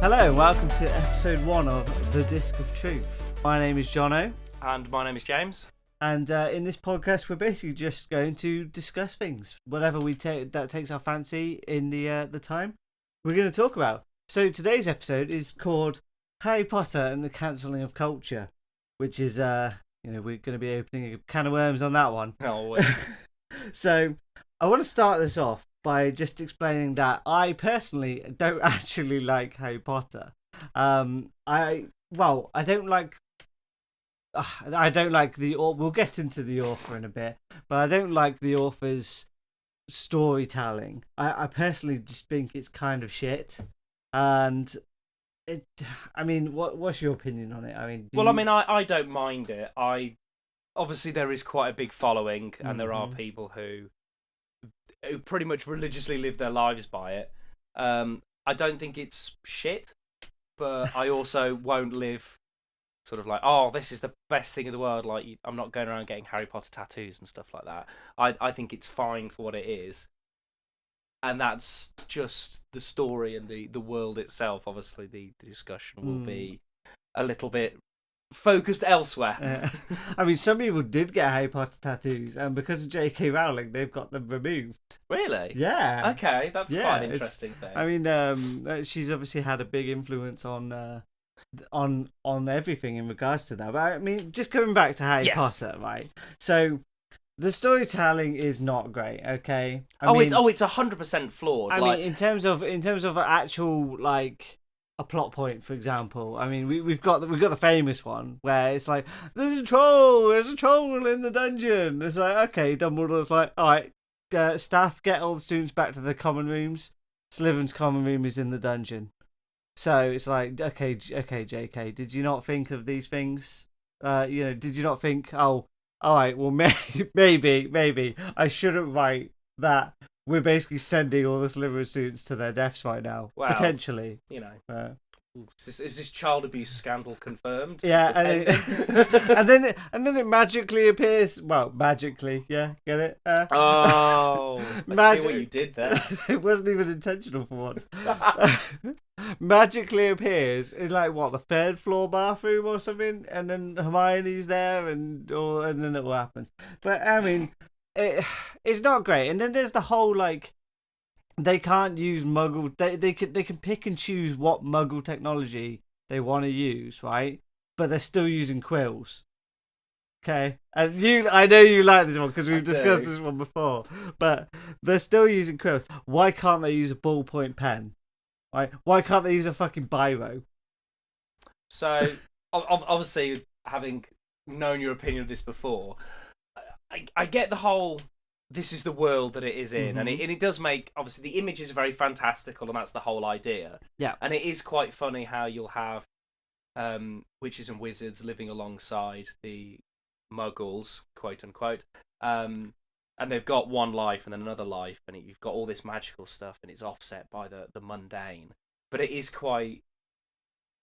Hello and welcome to episode 1 of The Disc of Truth. My name is Jono. And my name is James. And in this podcast, we're basically just going to discuss things, whatever that takes our fancy in the time we're going to talk about. So today's episode is called Harry Potter and the Cancelling of Culture, which is we're going to be opening a can of worms on that one. Oh, So I want to start this off by just explaining that I personally don't actually like Harry Potter. I don't like the. We'll get into the author in a bit, but I don't like the author's storytelling. I personally just think it's kind of shit, and what's your opinion on it? I don't mind it. Obviously there is quite a big following, and there are people who pretty much religiously live their lives by it. I don't think it's shit, but I also won't live sort of like, oh, this is the best thing in the world. Like, I'm not going around getting Harry Potter tattoos and stuff like that. I think it's fine for what it is. And that's just the story and the world itself. Obviously, the discussion will be a little bit focused elsewhere. Some people did get Harry Potter tattoos, and because of J.K. Rowling, they've got them removed. Really? Yeah. Okay, that's quite an interesting thing. She's obviously had a big influence on everything in regards to that. But just coming back to Harry Potter, right? So the storytelling is not great. Okay. It's 100% flawed. In terms of actual a plot point, for example. We've got the famous one where it's like, there's a troll in the dungeon. It's like, okay, Dumbledore's like, all right, staff, get all the students back to their common rooms. Slytherin's common room is in the dungeon. So it's like, okay, JK, did you not think of these things? Did you not think, oh, all right, well, maybe I shouldn't write that we're basically sending all the Slytherin students to their deaths right now, potentially. Is this child abuse scandal confirmed? Yeah, and then it magically appears. Well, magically, yeah, get it? I see what you did there. It wasn't even intentional for once. Magically appears in the third floor bathroom or something, and then Hermione's there, and then it all happens. But it's not great. And then there's the whole they can't use Muggle. They can pick and choose what Muggle technology they want to use, right? But they're still using quills. Okay, and I know you like this one because we've discussed this one before. But they're still using quills. Why can't they use a ballpoint pen? Right? Why can't they use a fucking biro? So obviously, having known your opinion of this before, I get the whole, this is the world that it is in, and it does make, obviously, the images are very fantastical, and that's the whole idea. Yeah. And it is quite funny how you'll have witches and wizards living alongside the muggles, quote unquote, and they've got one life and then another life, and you've got all this magical stuff, and it's offset by the mundane. But it is quite...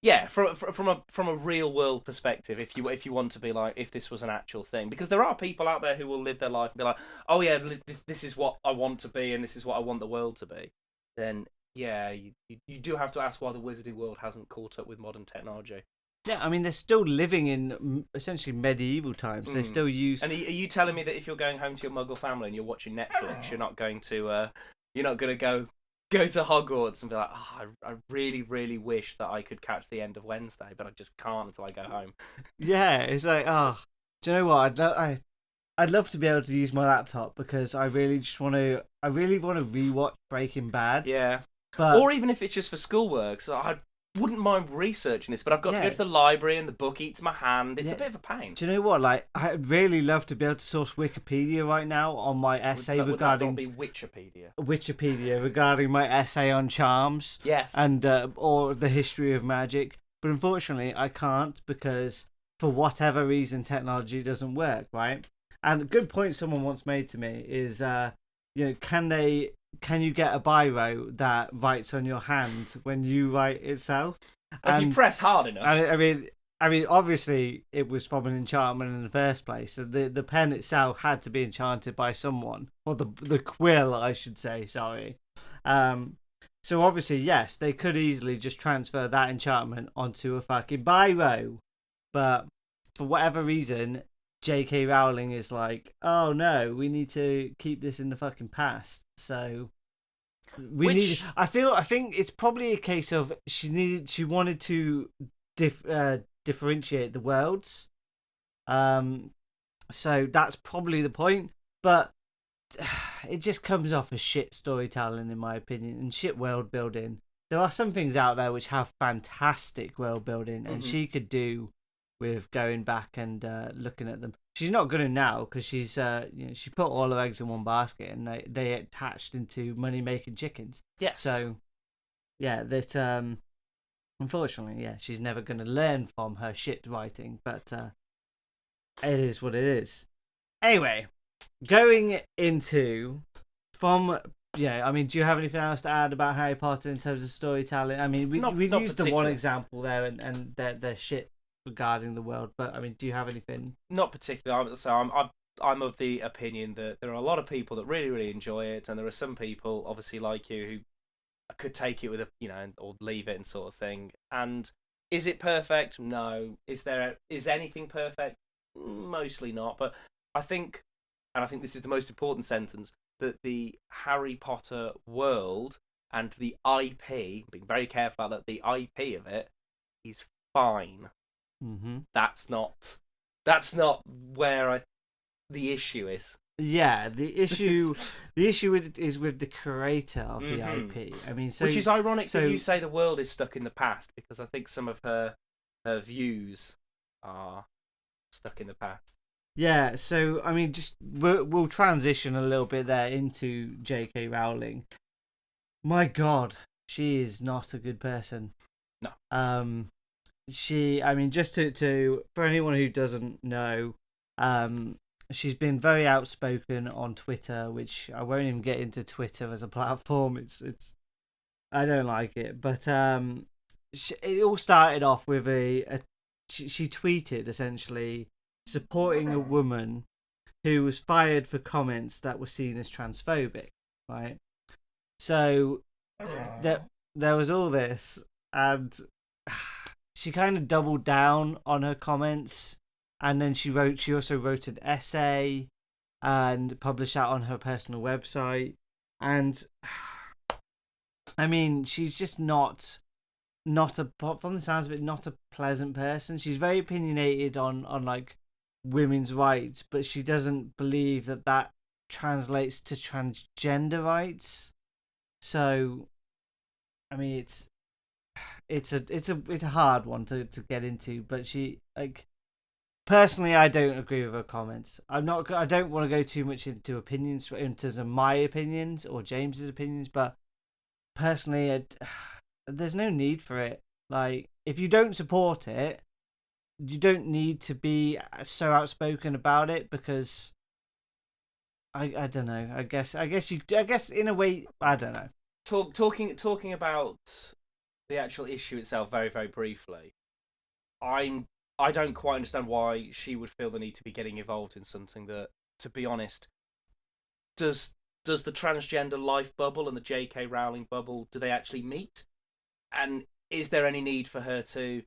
Yeah, from a real world perspective, if you want to be like, if this was an actual thing, because there are people out there who will live their life and be like, oh yeah, this is what I want to be, and this is what I want the world to be. Then yeah, you do have to ask why the wizarding world hasn't caught up with modern technology. Yeah, they're still living in essentially medieval times. They still use. And are you telling me that if you're going home to your Muggle family and you're watching Netflix, you're not going to go to Hogwarts and be like, oh, I really, really wish that I could catch the end of Wednesday, but I just can't until I go home. Yeah, it's like, do you know what? I'd love to be able to use my laptop because I really want to rewatch Breaking Bad. Yeah. Or even if it's just for schoolwork. So I wouldn't mind researching this, but I've got to go to the library and the book eats my hand. It's a bit of a pain. Do you know what? I'd really love to be able to source Wikipedia right now on my essay regarding... Would that not be Wikipedia? Wikipedia regarding my essay on charms. Yes. And or the history of magic. But unfortunately, I can't because for whatever reason, technology doesn't work, right? And a good point someone once made to me is, can you get a biro that writes on your hand when you write itself? If you press hard enough. Obviously it was from an enchantment in the first place. So the pen itself had to be enchanted by someone, or the quill, I should say. Sorry. So obviously, yes, they could easily just transfer that enchantment onto a fucking biro, but for whatever reason, J.K. Rowling is like, oh no, we need to keep this in the fucking past. So I think it's probably a case of she wanted to differentiate the worlds. So that's probably the point, but it just comes off as shit storytelling, in my opinion, and shit world building. There are some things out there which have fantastic world building, and she could do with going back and looking at them. She's not gonna now because she's she put all her eggs in one basket, and they hatched into money making chickens. Yes. So yeah, that unfortunately, yeah, she's never gonna learn from her shit writing, but it is what it is. Anyway, going into I mean, do you have anything else to add about Harry Potter in terms of storytelling? I mean, we used the one example there and their shit regarding the world, but I mean, do you have anything? Not particularly. I'm of the opinion that there are a lot of people that really, really enjoy it, and there are some people, obviously like you, who could take it with or leave it and sort of thing. And is it perfect? No. Is anything perfect? Mostly not. But I think this is the most important sentence, that the Harry Potter world and the IP, being very careful about that, the IP of it is fine. Mm-hmm. That's not where the issue is. Yeah, the issue is with the creator of the IP. I mean, which is ironic that you say the world is stuck in the past, because I think some of her views are stuck in the past. Yeah, so I mean, just we'll transition a little bit there into J.K. Rowling. My God, she is not a good person. No. I mean, just to for anyone who doesn't know, she's been very outspoken on Twitter, which I won't even get into Twitter as a platform. It's I don't like it, but it all started off with she tweeted essentially supporting a woman who was fired for comments that were seen as transphobic, right? So there was all this, and she kind of doubled down on her comments, and then she also wrote an essay and published that on her personal website. And I mean, she's just not from the sounds of it, not a pleasant person. She's very opinionated on like women's rights, but she doesn't believe that translates to transgender rights. So I mean, it's a hard one to get into, but she, like, personally, I don't agree with her comments. I don't want to go too much into opinions in terms of my opinions or James's opinions, but personally, there's no need for it. Like, if you don't support it, you don't need to be so outspoken about it, because I don't know. I guess in a way, I don't know. Talking about the actual issue itself very, very briefly, I don't quite understand why she would feel the need to be getting involved in something that, to be honest, does the transgender life bubble and the J.K. Rowling bubble, do they actually meet? And is there any need for her to,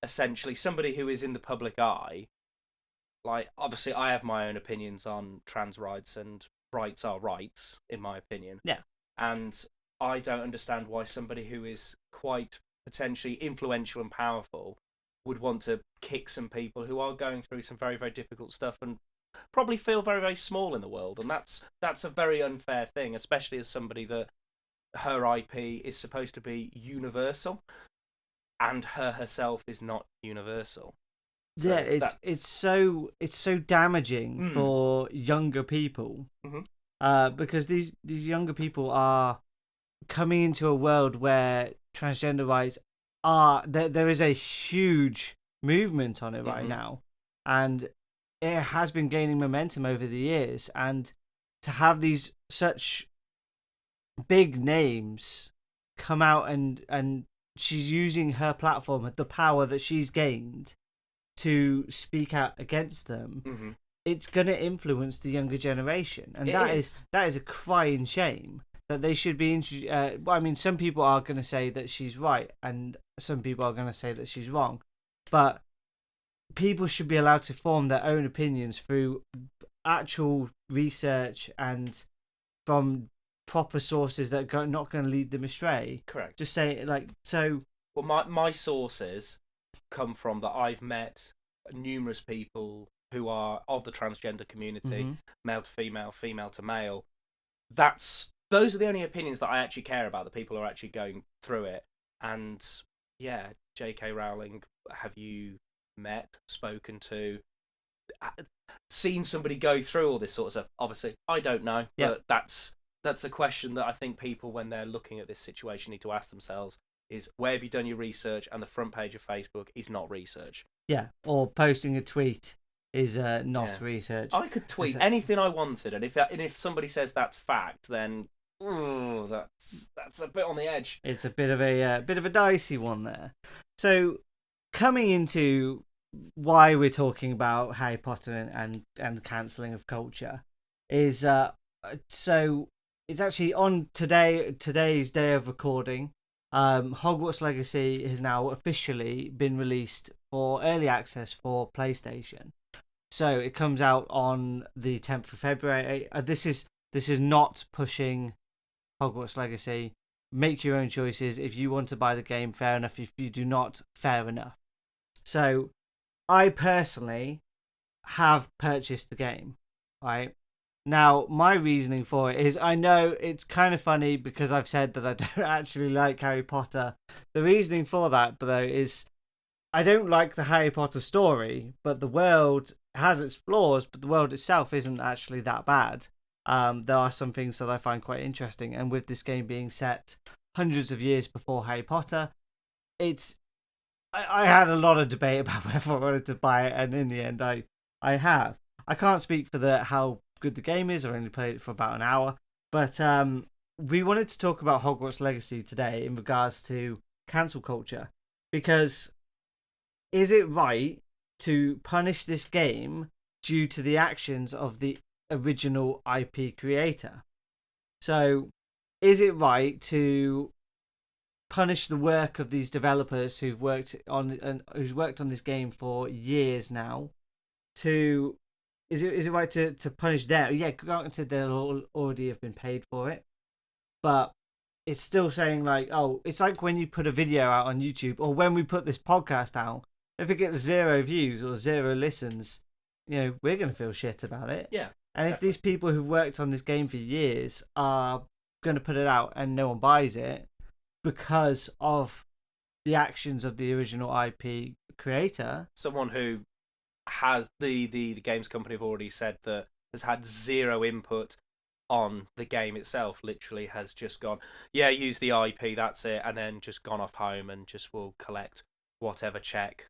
essentially, somebody who is in the public eye, like, obviously I have my own opinions on trans rights, and rights are rights, in my opinion. Yeah. And I don't understand why somebody who is quite potentially influential and powerful would want to kick some people who are going through some very, very difficult stuff and probably feel very, very small in the world. And that's a very unfair thing, especially as somebody that her IP is supposed to be universal, and her herself is not universal. So yeah, it's so damaging for younger people, because these younger people are coming into a world where transgender rights there is a huge movement on it right now, and it has been gaining momentum over the years. And to have these such big names come out and she's using her platform, the power that she's gained, to speak out against them, it's going to influence the younger generation, and that is a crying shame. that they should be. Well, I mean, some people are going to say that she's right, and some people are going to say that she's wrong, but people should be allowed to form their own opinions through actual research and from proper sources that are not going to lead them astray. Correct. Just say like so. Well, my sources come from that I've met numerous people who are of the transgender community, male to female, female to male. Those are the only opinions that I actually care about. The people who are actually going through it. And yeah, J.K. Rowling, have you met, spoken to, seen somebody go through all this sort of stuff? Obviously, I don't know, but that's a question that I think people, when they're looking at this situation, need to ask themselves: is where have you done your research? And the front page of Facebook is not research. Yeah, or posting a tweet is not research. I could tweet anything I wanted, and if somebody says that's fact, then that's a bit on the edge. It's a bit of a dicey one there. So coming into why we're talking about Harry Potter and cancelling of culture is so it's actually on today's day of recording. Hogwarts Legacy has now officially been released for early access for PlayStation. So it comes out on the 10th of February. This is not pushing Hogwarts Legacy. Make your own choices. If you want to buy the game, fair enough. If you do not, fair enough. So I personally have purchased the game, right? Now, my reasoning for it is, I know it's kind of funny because I've said that I don't actually like Harry Potter. The reasoning for that, though, is I don't like the Harry Potter story, but the world has its flaws, but the world itself isn't actually that bad. There are some things that I find quite interesting, and with this game being set hundreds of years before Harry Potter, I had a lot of debate about whether I wanted to buy it, and in the end, I have. I can't speak for how good the game is. I've only played it for about an hour, but we wanted to talk about Hogwarts Legacy today in regards to cancel culture, because is it right to punish this game due to the actions of the original IP creator? So is it right to punish the work of these developers who've worked on this game for years now? Is it right to punish them? Yeah, granted they'll already have been paid for it, but it's still saying like, oh, it's like when you put a video out on YouTube, or when we put this podcast out, if it gets 0 views or 0 listens, we're gonna feel shit about it. Yeah. And if these people who've worked on this game for years are gonna put it out and no one buys it because of the actions of the original IP creator, someone who has the games company have already said that has had 0 input on the game itself, literally has just gone, yeah, use the IP, that's it, and then just gone off home and just will collect whatever check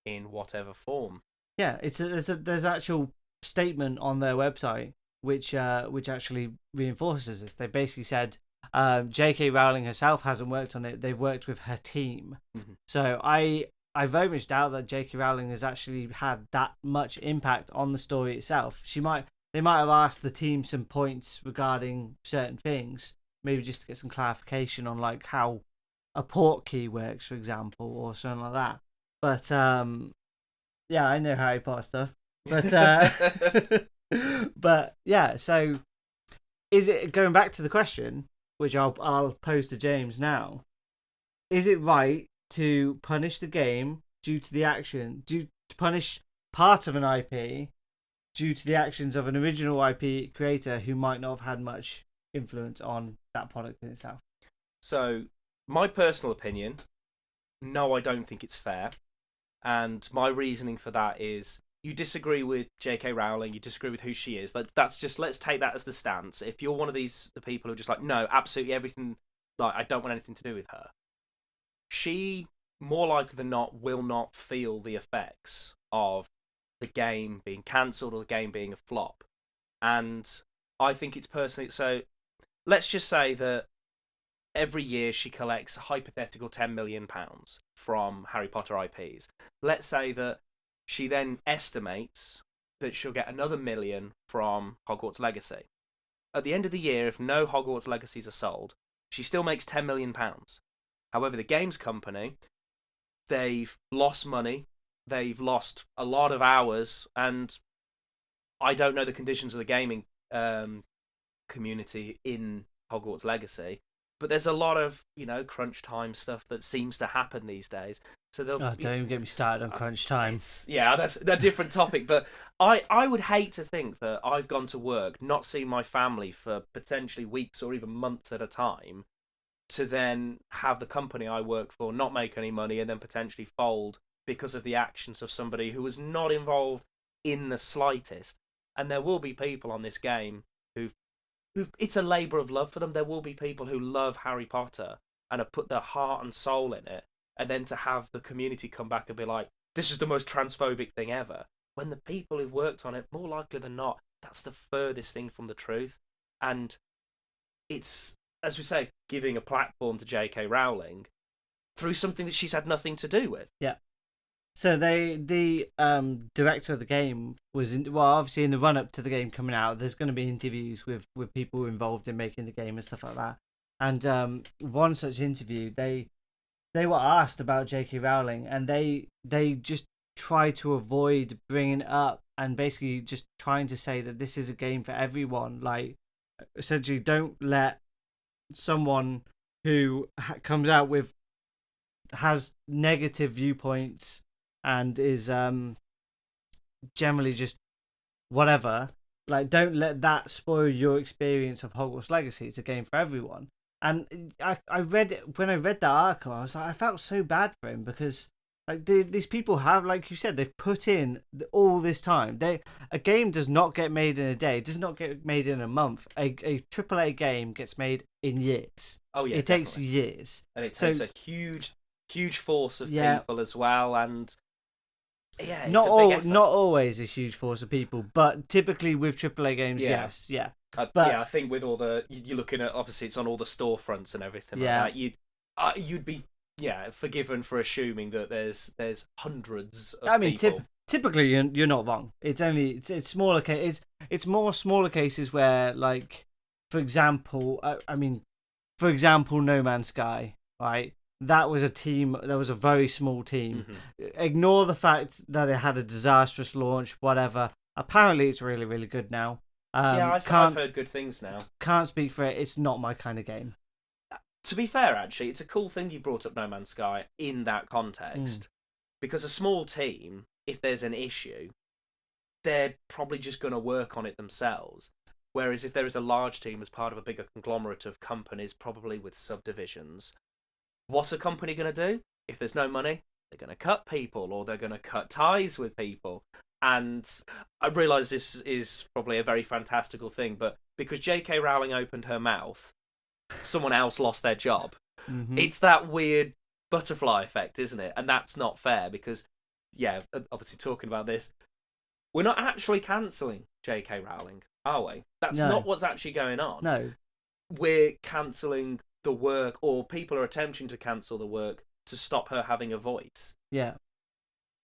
in whatever form. Yeah, there's actual statement on their website which actually reinforces this. They basically said J.K. Rowling herself hasn't worked on it; they've worked with her team. Mm-hmm. So I very much doubt that J.K. Rowling has actually had that much impact on the story itself. They might have asked the team some points regarding certain things, maybe just to get some clarification on like how a port key works, for example, or something like that. But yeah, I know Harry Potter stuff. But but yeah, so is it, going back to the question, which I'll pose to James now, is it right to punish the game due to punish part of an IP due to the actions of an original IP creator who might not have had much influence on that product in itself? So, my personal opinion, no, I don't think it's fair. And my reasoning for that is, you disagree with J.K. Rowling, you disagree with who she is. Let's take that as the stance. If you're one of the people who are just like, no, absolutely everything, like, I don't want anything to do with her, she, more likely than not, will not feel the effects of the game being cancelled or the game being a flop. And I think it's personally, so let's just say that every year she collects a hypothetical £10 million from Harry Potter IPs. Let's say that she then estimates that she'll get another $1 million from Hogwarts Legacy. at the end of the year, if no Hogwarts Legacies are sold, she still makes £10 million. However, the games company, they've lost money, they've lost a lot of hours, and I don't know the conditions of the gaming community in Hogwarts Legacy, but there's a lot of crunch time stuff that seems to happen these days. So they'll don't even get me started on crunch time. That's a different topic. But I would hate to think that I've gone to work, not seen my family for potentially weeks or even months at a time, to then have the company I work for not make any money and then potentially fold because of the actions of somebody who was not involved in the slightest. And there will be people on this game who it's a labour of love for them. There will be people who love Harry Potter and have put their heart and soul in it, and then to have the community come back and be like, this is the most transphobic thing ever, when the people who've worked on it, more likely than not, that's the furthest thing from the truth. And it's, as we say, giving a platform to J.K. Rowling through something that she's had nothing to do with. Yeah. So the director of the game was obviously in the run up to the game coming out. There's going to be interviews with people involved in making the game and stuff like that. And one such interview, they were asked about J.K. Rowling, and they just try to avoid bringing it up, and basically just trying to say that this is a game for everyone. Like, essentially, don't let someone who comes out with has negative viewpoints and is generally just whatever, like, don't let that spoil your experience of Hogwarts Legacy. It's a game for everyone. And I read it, when I read that article, I was like, I felt so bad for him, because like these people have, like you said, they've put in all this time. A game does not get made in a day. It does not get made in a month. A AAA game gets made in years. Oh yeah, it takes years, and it takes a huge force of people as well. And yeah, it's not effort. Not always a huge force of people, but typically with AAA games, yes, yeah. But I think with all the, you're looking at, obviously it's on all the storefronts and everything like that. You'd be forgiven for assuming that there's hundreds of people. Typically you're not wrong. It's smaller it's more smaller cases where, like, for example, No Man's Sky, right? That was a very small team. Mm-hmm. Ignore the fact that it had a disastrous launch, whatever. Apparently it's really, really good now. I've heard good things now. Can't speak for it. It's not my kind of game. To be fair, actually, it's a cool thing you brought up No Man's Sky in that context. Because a small team, if there's an issue, they're probably just going to work on it themselves. Whereas if there is a large team as part of a bigger conglomerate of companies, probably with subdivisions, what's a company going to do? If there's no money, they're going to cut people, or they're going to cut ties with people. And I realise this is probably a very fantastical thing, but because J.K. Rowling opened her mouth, someone else lost their job. Mm-hmm. It's that weird butterfly effect, isn't it? And that's not fair, because, obviously talking about this, we're not actually cancelling J.K. Rowling, are we? That's not what's actually going on. No. We're cancelling the work, or people are attempting to cancel the work to stop her having a voice. Yeah.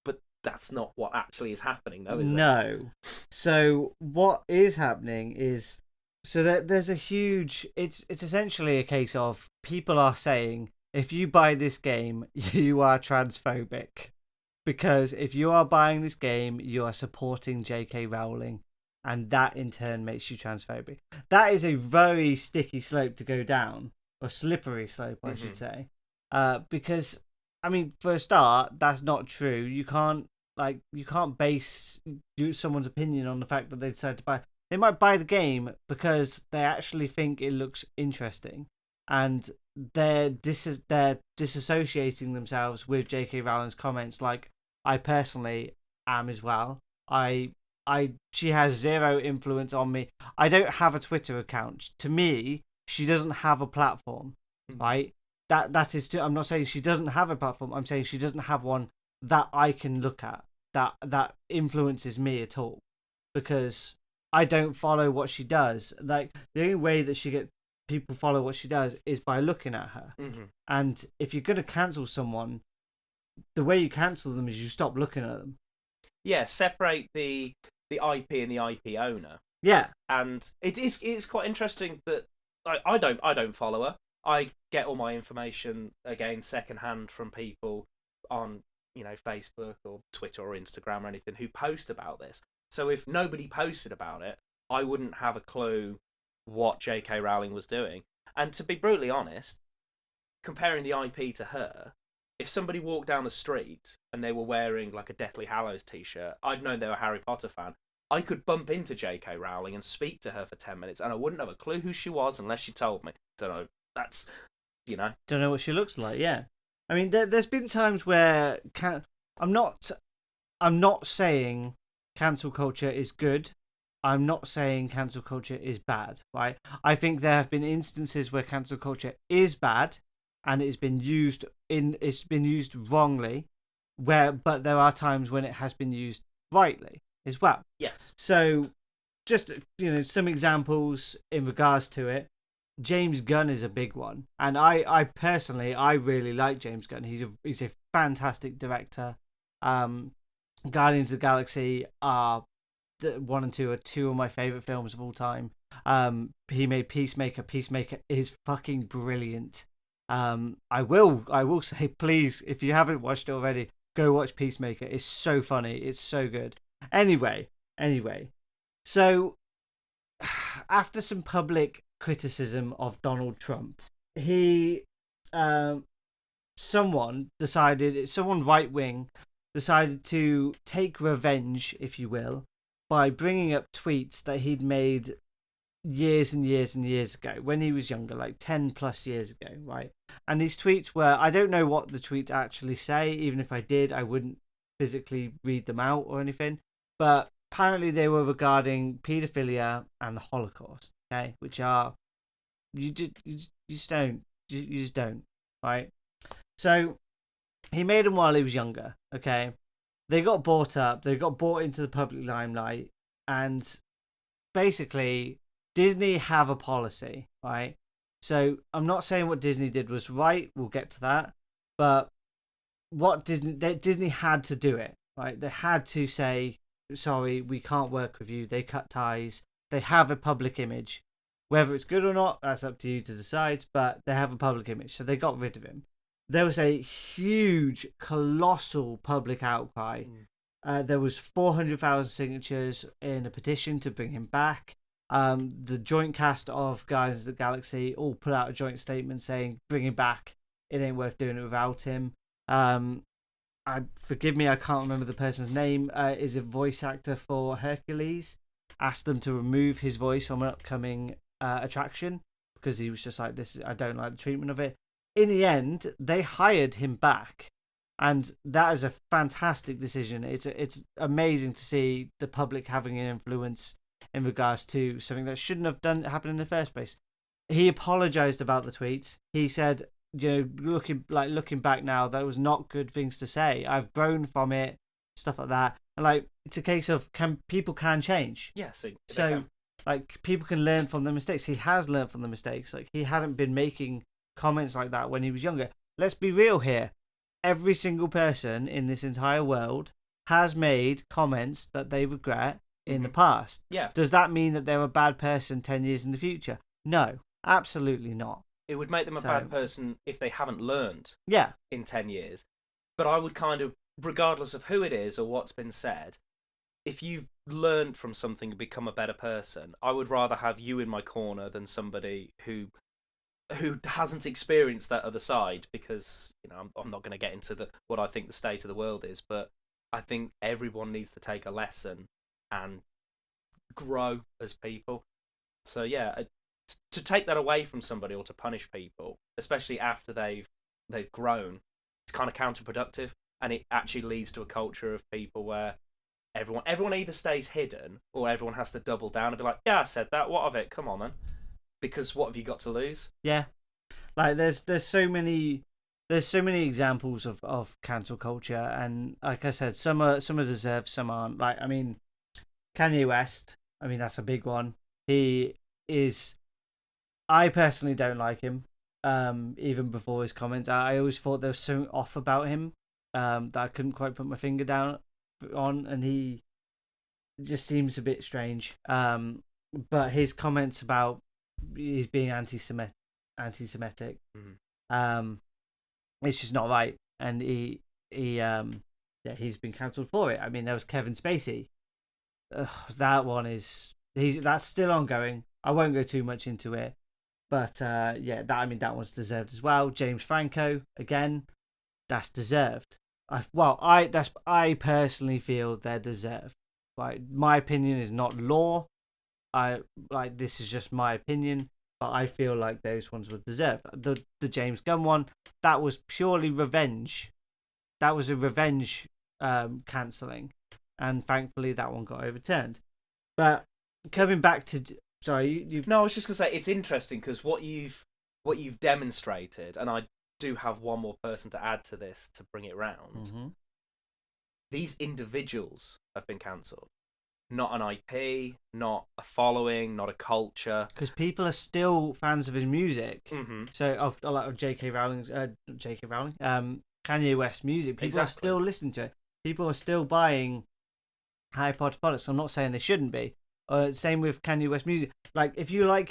But that's not what actually is happening, though, is it? No. So what is happening is, so that there's a huge, it's essentially a case of people are saying, if you buy this game, you are transphobic. Because if you are buying this game, you are supporting J.K. Rowling, and that in turn makes you transphobic. That is a very sticky slope to go down, or slippery slope, I should say. Because, I mean, for a start, that's not true. You can't base someone's opinion on the fact that they decide to buy. They might buy the game because they actually think it looks interesting, and they're disassociating themselves with J.K. Rowling's comments. Like, I personally am as well. She has zero influence on me. I don't have a Twitter account. To me, she doesn't have a platform, right? That is. I'm not saying she doesn't have a platform. I'm saying she doesn't have one that I can look at that influences me at all, because I don't follow what she does. Like, the only way that people follow what she does is by looking at her. Mm-hmm. And if you're going to cancel someone, the way you cancel them is you stop looking at them. Yeah, separate the IP and the IP owner. Yeah. And it's quite interesting that I don't follow her. I get all my information again secondhand from people on Facebook or Twitter or Instagram or anything who post about this. So if nobody posted about it, I wouldn't have a clue what J.K. Rowling was doing. And to be brutally honest, comparing the IP to her, if somebody walked down the street and they were wearing like a Deathly Hallows t-shirt, I'd know they were a Harry Potter fan. I could bump into J.K. Rowling and speak to her for 10 minutes, and I wouldn't have a clue who she was unless she told me. Don't know. That's, Don't know what she looks like. Yeah. I mean, there's been times where I'm not saying cancel culture is good. I'm not saying cancel culture is bad, right? I think there have been instances where cancel culture is bad, and it's been used wrongly, but there are times when it has been used rightly as well. yes. So, just some examples in regards to it. James Gunn is a big one, and I personally really like James Gunn. He's a fantastic director. Guardians of the Galaxy are 1 and 2 are two of my favorite films of all time. He made Peacemaker. Peacemaker is fucking brilliant. I will say, please, if you haven't watched it already, go watch Peacemaker. It's so funny. It's so good. Anyway, so after some public criticism of Donald Trump, someone right wing decided to take revenge, if you will, by bringing up tweets that he'd made years and years and years ago when he was younger, like 10 plus years ago, right? And these tweets were, I don't know what the tweets actually say. Even if I did, I wouldn't physically read them out or anything. But apparently they were regarding paedophilia and the Holocaust, okay? Which are, you just don't, right? So he made them while he was younger, okay? They got brought into the public limelight, and basically Disney have a policy, right? So I'm not saying what Disney did was right, we'll get to that, but what Disney had to do it, right? They had to say, sorry, we can't work with you. They cut ties. They have a public image. Whether it's good or not, that's up to you to decide, but they have a public image, so they got rid of him. There was a huge, colossal public outcry. There was 400,000 signatures in a petition to bring him back. The joint cast of Guardians of the Galaxy all put out a joint statement saying, bring him back. It ain't worth doing it without him. Forgive me, I can't remember the person's name. Is a voice actor for Hercules. Asked them to remove his voice from an upcoming attraction because he was just like, I don't like the treatment of it. In the end, they hired him back, and that is a fantastic decision. It's amazing to see the public having an influence in regards to something that shouldn't have happened in the first place. He apologized about the tweets. He said, looking back now, that was not good things to say. I've grown from it, stuff like that. And it's a case of people can change. Yeah, so people can learn from the mistakes. He has learned from the mistakes. He hadn't been making comments like that when he was younger. Let's be real here. Every single person in this entire world has made comments that they regret in the past. Yeah. Does that mean that they're a bad person 10 years in the future? No, absolutely not. It would make them a bad person if they haven't learned in 10 years. But I would kind of, regardless of who it is or what's been said, if you've learned from something and become a better person, I would rather have you in my corner than somebody who hasn't experienced that other side, because I'm not going to get into what I think the state of the world is, but I think everyone needs to take a lesson and grow as people. So yeah, to take that away from somebody or to punish people, especially after they've grown, it's kind of counterproductive, and it actually leads to a culture of people where everyone either stays hidden or everyone has to double down and be like, yeah, I said that, what of it, come on then. Because what have you got to lose? Yeah, there's so many examples of cancel culture, and like I said, some are deserved, some aren't. Kanye West. That's a big one. He is. I personally don't like him. Even before his comments, I always thought there was something off about him that I couldn't quite put my finger down on, and he just seems a bit strange. but his comments about he's being anti-Semitic, it's just not right, and he's been cancelled for it. I mean, there was Kevin Spacey. That one that's still ongoing. I won't go too much into it, but that one's deserved as well. James Franco, again, that's deserved. I personally feel they're deserved. Right, my opinion is not law. This is just my opinion, but I feel like those ones were deserved. The James Gunn one, that was purely revenge. That was a revenge cancelling, and thankfully that one got overturned. But coming back to, sorry, you. No, I was just gonna say it's interesting because what you've demonstrated, and I do have one more person to add to this to bring it round. Mm-hmm. These individuals have been cancelled. Not an IP, not a following, not a culture. Because people are still fans of his music. Mm-hmm. So of a lot of Kanye West music, people are still listening to it. People are still buying Harry Potter products. I'm not saying they shouldn't be. Same with Kanye West music. Like if you like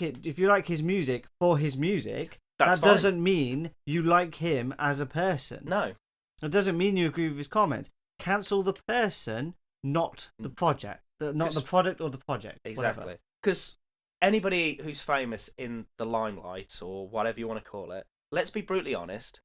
his music for his music, that doesn't mean you like him as a person. No, it doesn't mean you agree with his comments. Cancel the person, not the project. Not the product or the project. Exactly. Because anybody who's famous in the limelight, or whatever you want to call it, let's be brutally honest,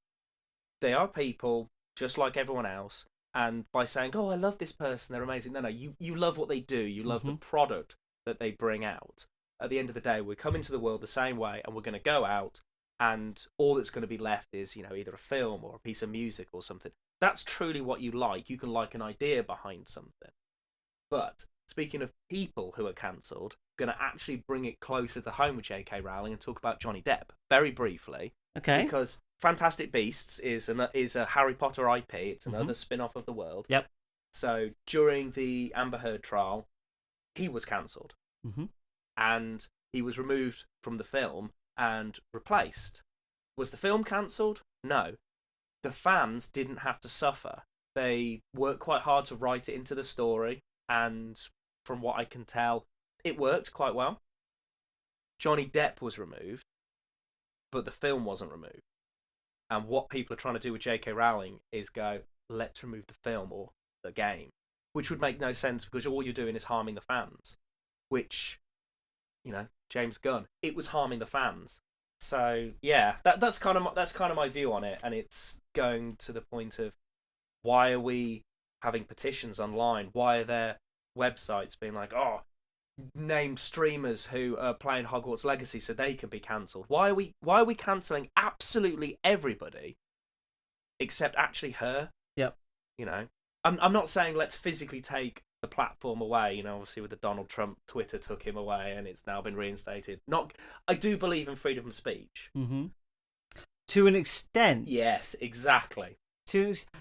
they are people just like everyone else. And by saying, oh, I love this person, they're amazing. No, you love what they do. You love the product that they bring out. At the end of the day, we come into the world the same way, and we're going to go out, and all that's going to be left is, either a film or a piece of music or something. That's truly what you like. You can like an idea behind something. But speaking of people who are cancelled, I'm going to actually bring it closer to home with J.K. Rowling and talk about Johnny Depp very briefly. Okay. Because Fantastic Beasts is a Harry Potter IP. It's another spin-off of the world. Yep. So during the Amber Heard trial, he was cancelled. Mm-hmm. And he was removed from the film and replaced. Was the film cancelled? No. The fans didn't have to suffer. They worked quite hard to write it into the story, and from what I can tell, it worked quite well. Johnny Depp was removed, but the film wasn't removed. And what people are trying to do with J.K. Rowling is go, let's remove the film or the game, which would make no sense because all you're doing is harming the fans, which, James Gunn, it was harming the fans. So yeah, that's kind of my view on it, and it's going to the point of why are we having petitions online? Why are there websites being like, oh, name streamers who are playing Hogwarts Legacy so they can be cancelled? Why are we cancelling absolutely everybody except actually her? Yep. I'm not saying let's physically take the platform away. Obviously with the Donald Trump, Twitter took him away and it's now been reinstated. I do believe in freedom of speech. Mm-hmm. To an extent. Yes, exactly.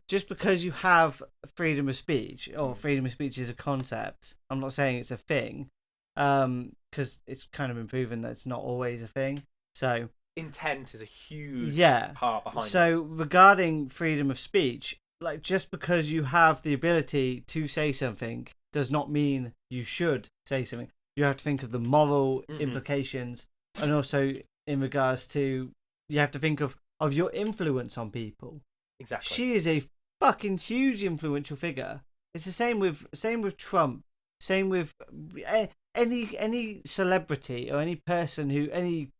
Just because you have freedom of speech, or freedom of speech is a concept, I'm not saying it's a thing, because it's kind of been proven that it's not always a thing. So intent is a huge part behind it. So regarding freedom of speech, like just because you have the ability to say something does not mean you should say something. You have to think of the moral implications, and also in regards to, you have to think of your influence on people. Exactly. She is a fucking huge influential figure. It's the same with Trump. Same with any celebrity or any person any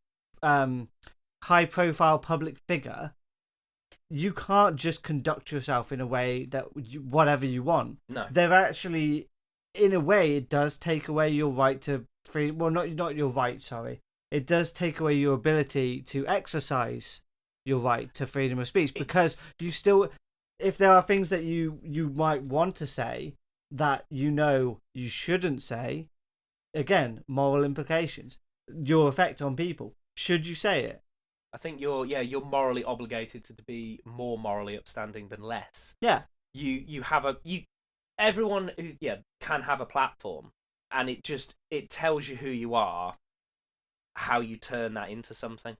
high profile public figure. You can't just conduct yourself in a way that whatever you want. No. They're actually, in a way, it does take away your right to free. Well, not your right. Sorry, it does take away your ability to exercise your right to freedom of speech, because you still, if there are things that you might want to say that you shouldn't say, again, moral implications, your effect on people, should you say it? I think you're morally obligated to be more morally upstanding than less. Yeah. Everyone who can have a platform, and it tells you who you are, how you turn that into something.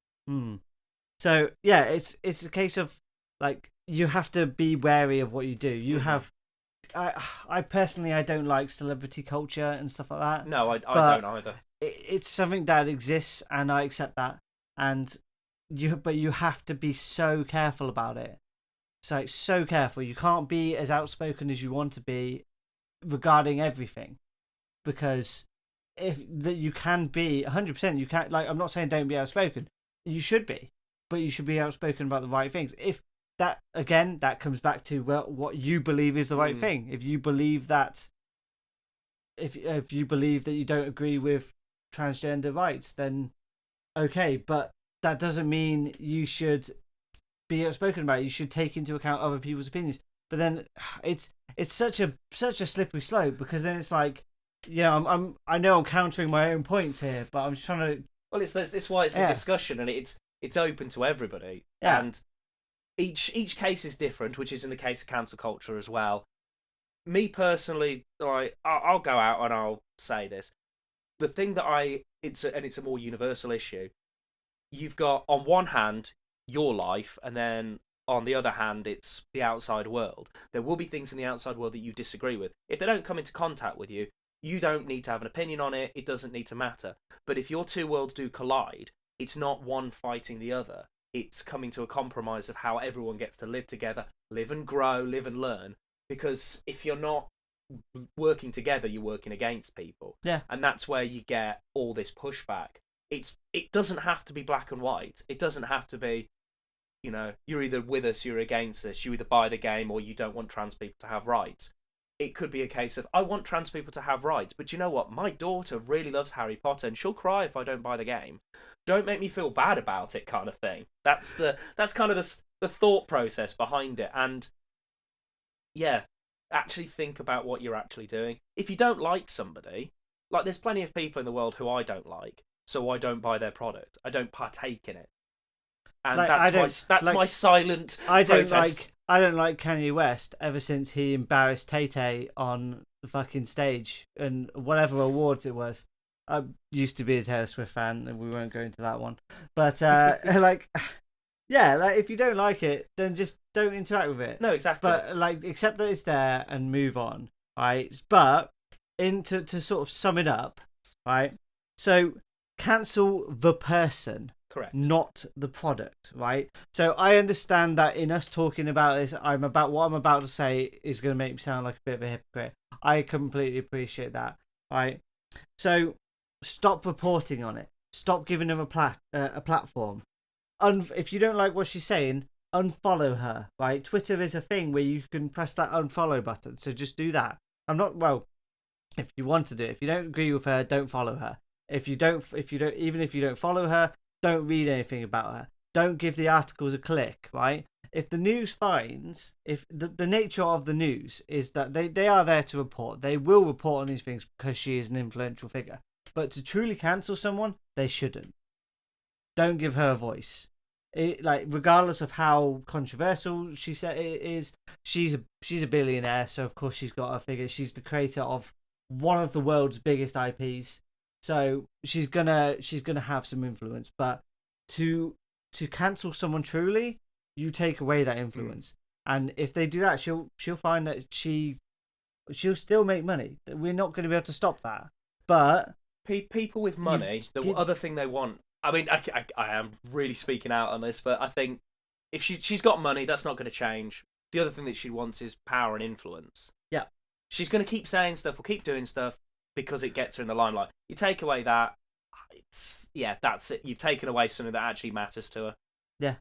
So yeah, it's a case of, like, you have to be wary of what you do. You have I personally I don't like celebrity culture and stuff like that. No, I But don't either. it's something that exists, and I accept that. And but you have to be so careful about it. So careful. You can't be as outspoken as you want to be regarding everything, because if that you can be 100%, you can't, like, I'm not saying don't be outspoken. You should be, but you should be outspoken about the right things. If that, again, that comes back to, well, what you believe is the right thing. If you believe that, if you believe that you don't agree with transgender rights, then okay, but that doesn't mean you should be outspoken about it. You should take into account other people's opinions. But then it's such a slippery slope, because then it's like, I know I'm countering my own points here, but I'm just trying to. Well, it's why it's a discussion, and it's open to everybody. Yeah. And each case is different, which is in the case of cancel culture as well. Me personally, I'll go out and I'll say this. The thing that it's a more universal issue. You've got, on one hand, your life, and then on the other hand, it's the outside world. There will be things in the outside world that you disagree with. If they don't come into contact with you, you don't need to have an opinion on it. It doesn't need to matter. But if your two worlds do collide, it's not one fighting the other. It's coming to a compromise of how everyone gets to live together, live and grow, live and learn. Because if you're not working together, you're working against people. Yeah. And that's where you get all this pushback. It doesn't have to be black and white. It doesn't have to be, you're either with us, you're against us, you either buy the game or you don't want trans people to have rights. It could be a case of, I want trans people to have rights, but you know what? My daughter really loves Harry Potter and she'll cry if I don't buy the game. Don't make me feel bad about it, kind of thing. That's kind of the thought process behind it. And yeah, actually think about what you're actually doing. If you don't like somebody, like, there's plenty of people in the world who I don't like, so I don't buy their product. I don't partake in it. And Like, that's my silent protest. I don't like Kanye West ever since he embarrassed Tay-Tay on the fucking stage and whatever awards it was. I used to be a Taylor Swift fan, and we won't go into that one. But like, yeah, like, if you don't like it, then just don't interact with it. No, exactly. But like, accept that it's there and move on, right? But to sort of sum it up, right? So cancel the person. Correct. Not the product, right? So I understand that in us talking about this, what I'm about to say is going to make me sound like a bit of a hypocrite. I completely appreciate that, right? So stop reporting on it. Stop giving them a platform. If you don't like what she's saying, unfollow her, right? Twitter is a thing where you can press that unfollow button, so just do that. If you want to do it. If you don't agree with her, don't follow her. Even if you don't follow her, don't read anything about her. Don't give the articles a click, right? If the news finds, if the nature of the news is that they are there to report, they will report on these things because she is an influential figure. But to truly cancel someone, they shouldn't. Don't give her a voice. Regardless of how controversial she said it is, she's a billionaire, so of course she's got a figure. She's the creator of one of the world's biggest IPs. So she's gonna have some influence, but to cancel someone truly, you take away that influence. And if they do that, she'll find that she'll still make money. We're not going to be able to stop that. But people with money, the other thing they want. I mean, I am really speaking out on this, but I think if she's got money, that's not going to change. The other thing that she wants is power and influence. Yeah, she's going to keep saying stuff or keep doing stuff because it gets her in the limelight. You take away that, that's it. You've taken away something that actually matters to her. Yeah.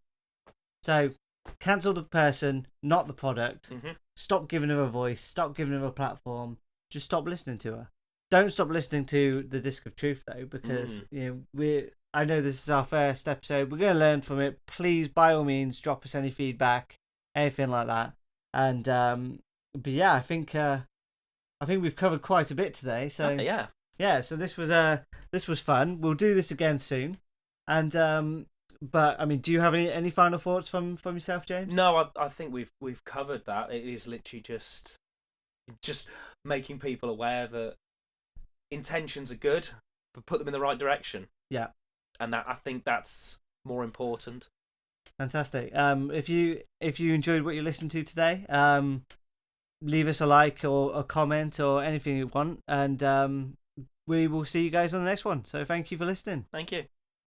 So cancel the person, not the product. Mm-hmm. Stop giving her a voice. Stop giving her a platform. Just stop listening to her. Don't stop listening to the Disc of Truth though, because I know this is our first episode. We're going to learn from it. Please, by all means, drop us any feedback, anything like that. And but yeah, I think we've covered quite a bit today. So yeah. So this was fun. We'll do this again soon. And but I mean, do you have any final thoughts from yourself, James? No, I think we've covered that. It is literally just making people aware that intentions are good, but put them in the right direction. Yeah. And I think that's more important. Fantastic. If you enjoyed what you listened to today, leave us a like or a comment or anything you want, and we will see you guys on the next one. So thank you for listening. Thank you.